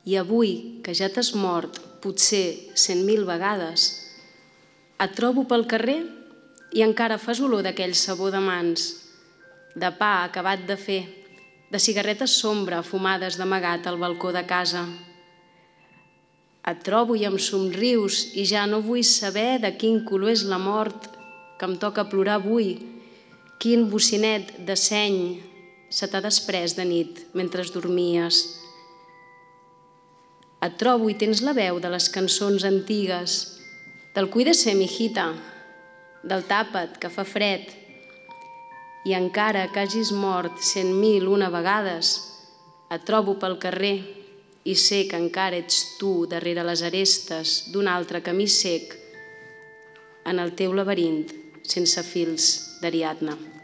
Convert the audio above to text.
I avui, que ja t'has mort, potser 100.000 vegades, et trobo pel carrer i encara fas olor d'aquell sabó de mans, de pa acabat de fer, de cigarretes sombra fumades d'amagat al balcó de casa. Et trobo i em somrius i ja no vull saber de quin color és la mort que em toca plorar avui, quin bocinet de seny se t'ha desprès de nit mentre dormies. Et trobo i tens la veu de les cançons antigues, del cuídese, mijita, del tapa't, que fa fred. I encara que hagis mort 100.001 vegades, et trobo pel carrer i sé que encara ets tu darrere les arestes d'un altre camí cec en el teu laberint sense fils d'Ariadna.